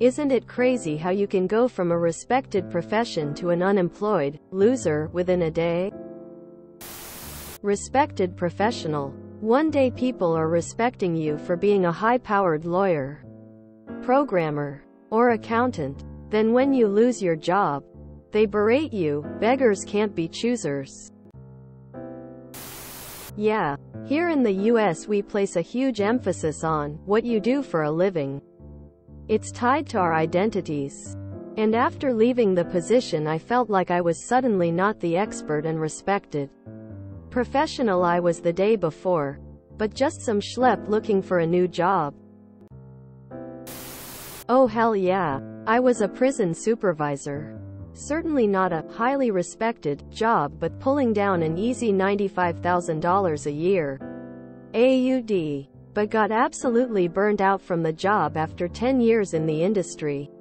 Isn't it crazy how you can go from a respected profession to an unemployed loser within a day? Respected professional. One day people are respecting you for being a high-powered lawyer, programmer, or accountant. Then when you lose your job, they berate you. Beggars can't be choosers. Yeah, here in the US we place a huge emphasis on what you do for a living. It's tied to our identities. And after leaving the position I felt like I was suddenly not the expert and respected professional I was the day before, but just some schlep looking for a new job. Oh hell yeah, I was a prison supervisor. Certainly not a highly respected job, but pulling down an easy $95,000 a year. AUD. But got absolutely burnt out from the job after 10 years in the industry.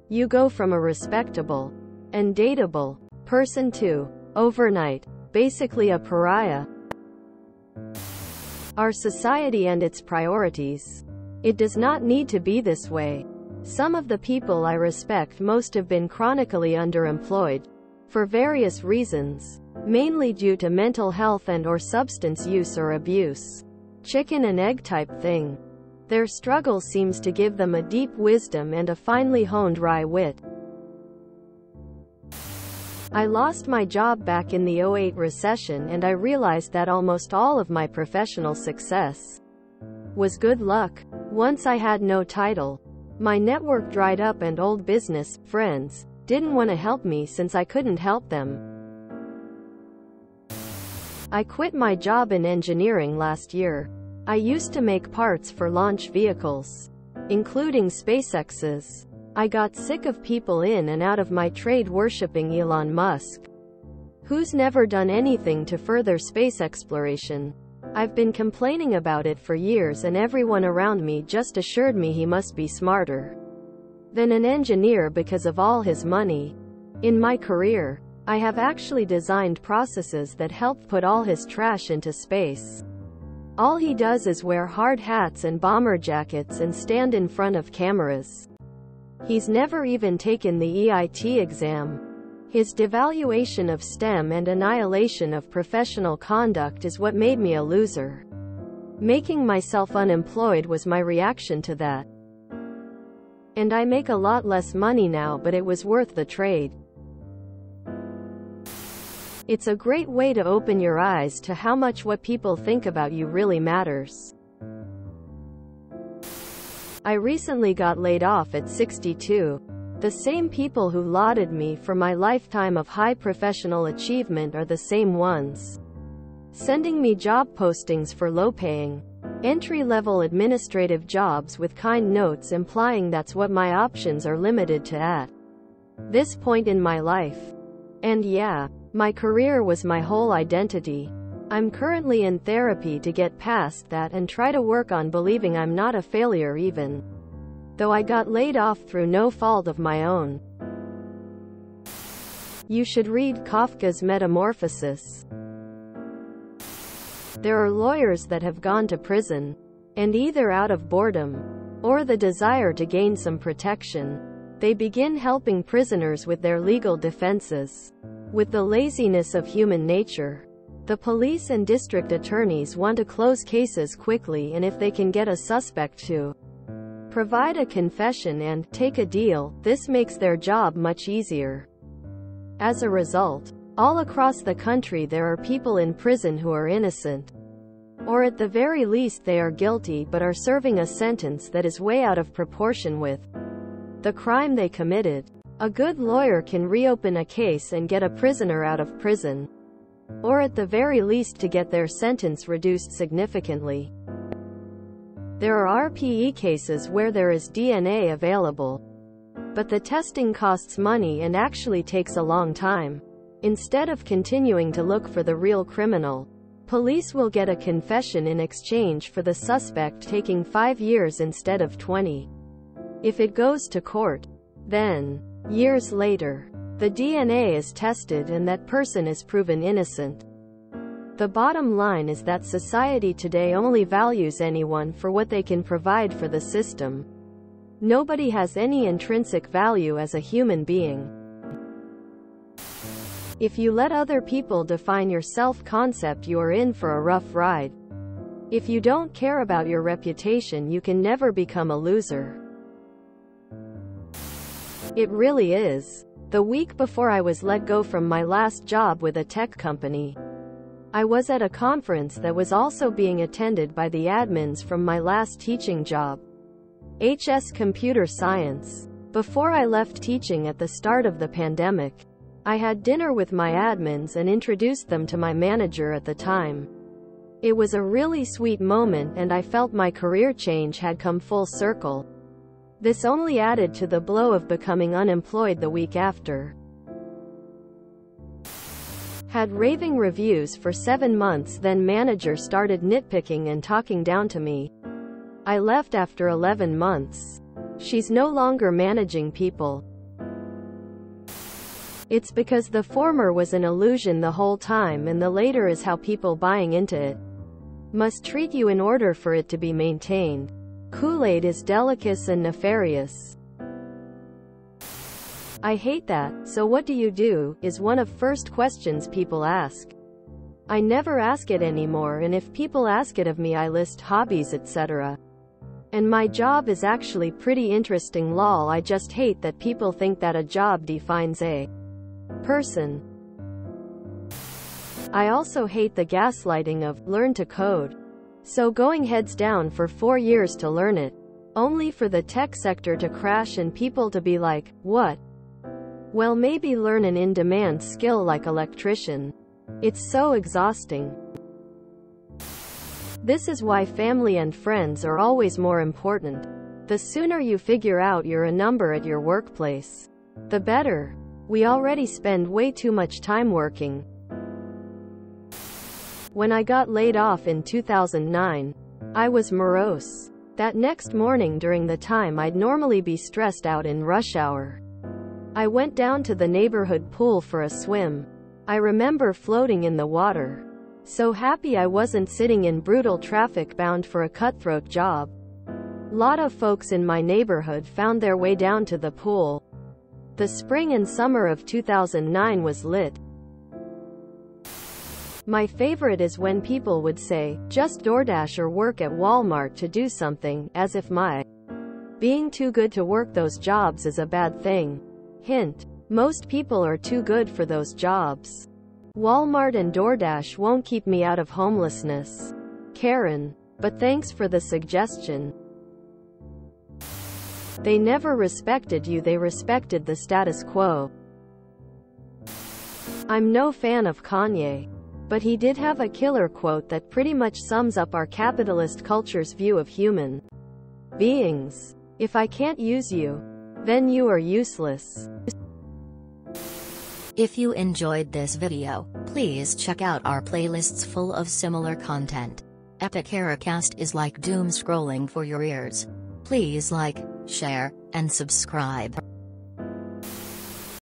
You go from a respectable and dateable person to, overnight, basically a pariah. Our society and its priorities. It does not need to be this way. Some of the people I respect most have been chronically underemployed, for various reasons, mainly due to mental health and/or substance use or abuse. Chicken and egg type thing. Their struggle seems to give them a deep wisdom and a finely honed wry wit. I lost my job back in the '08 recession and I realized that almost all of my professional success was good luck. Once I had no title, my network dried up and old business friends didn't want to help me since I couldn't help them. I quit my job in engineering last year. I used to make parts for launch vehicles, including SpaceX's. I got sick of people in and out of my trade worshipping Elon Musk, who's never done anything to further space exploration. I've been complaining about it for years and everyone around me just assured me he must be smarter than an engineer because of all his money. In my career, I have actually designed processes that help put all his trash into space. All he does is wear hard hats and bomber jackets and stand in front of cameras. He's never even taken the EIT exam. His devaluation of STEM and annihilation of professional conduct is what made me a loser. Making myself unemployed was my reaction to that. And I make a lot less money now, but it was worth the trade. It's a great way to open your eyes to how much what people think about you really matters. I recently got laid off at 62. The same people who lauded me for my lifetime of high professional achievement are the same ones sending me job postings for low-paying, entry-level administrative jobs with kind notes implying that's what my options are limited to at this point in my life. And yeah, my career was my whole identity. I'm currently in therapy to get past that and try to work on believing I'm not a failure even though I got laid off through no fault of my own. You should read Kafka's Metamorphosis. There are lawyers that have gone to prison, and either out of boredom or the desire to gain some protection, they begin helping prisoners with their legal defenses. With the laziness of human nature, the police and district attorneys want to close cases quickly, and if they can get a suspect to provide a confession and take a deal, this makes their job much easier. As a result, all across the country there are people in prison who are innocent, or at the very least they are guilty but are serving a sentence that is way out of proportion with the crime they committed. A good lawyer can reopen a case and get a prisoner out of prison, or at the very least to get their sentence reduced significantly. There are RPE cases where there is DNA available, but the testing costs money and actually takes a long time. Instead of continuing to look for the real criminal, police will get a confession in exchange for the suspect taking 5 years instead of 20. If it goes to court, then, years later, the DNA is tested and that person is proven innocent. The bottom line is that society today only values anyone for what they can provide for the system, Nobody has any intrinsic value as a human being. If you let other people define your self-concept, you are in for a rough ride. If you don't care about your reputation, you can never become a loser. It really is. The week before I was let go from my last job with a tech company, I was at a conference that was also being attended by the admins from my last teaching job, HS Computer Science. Before I left teaching at the start of the pandemic, I had dinner with my admins and introduced them to my manager at the time. It was a really sweet moment, and I felt my career change had come full circle. This only added to the blow of becoming unemployed the week after. Had raving reviews for 7 months, then manager started nitpicking and talking down to me. I left after 11 months. She's no longer managing people. It's because the former was an illusion the whole time, and the later is how people buying into it must treat you in order for it to be maintained. Kool-Aid is delicate and nefarious. I hate that. So what do you do, is one of first questions people ask. I never ask it anymore, and if people ask it of me, I list hobbies, etc. And my job is actually pretty interesting, lol. I just hate that people think that a job defines a person. I also hate the gaslighting of learn to code. So going heads down for 4 years to learn it, only for the tech sector to crash and people to be like, what? Well, maybe learn an in-demand skill like electrician. It's so exhausting. This is why family and friends are always more important. The sooner you figure out you're a number at your workplace, the better. We already spend way too much time working. When I got laid off in 2009, I was morose. That next morning, during the time I'd normally be stressed out in rush hour, I went down to the neighborhood pool for a swim. I remember floating in the water, so happy I wasn't sitting in brutal traffic bound for a cutthroat job. Lot of folks in my neighborhood found their way down to the pool. The spring and summer of 2009 was lit. My favorite is when people would say, just DoorDash or work at Walmart to do something, as if my being too good to work those jobs is a bad thing. Hint: most people are too good for those jobs. Walmart and DoorDash won't keep me out of homelessness. Karen. But thanks for the suggestion. They never respected you, they respected the status quo. I'm no fan of Kanye, but he did have a killer quote that pretty much sums up our capitalist culture's view of human beings. If I can't use you, then you are useless. If you enjoyed this video, please check out our playlists full of similar content. Epic Ericast is like doom scrolling for your ears. Please like, share, and subscribe.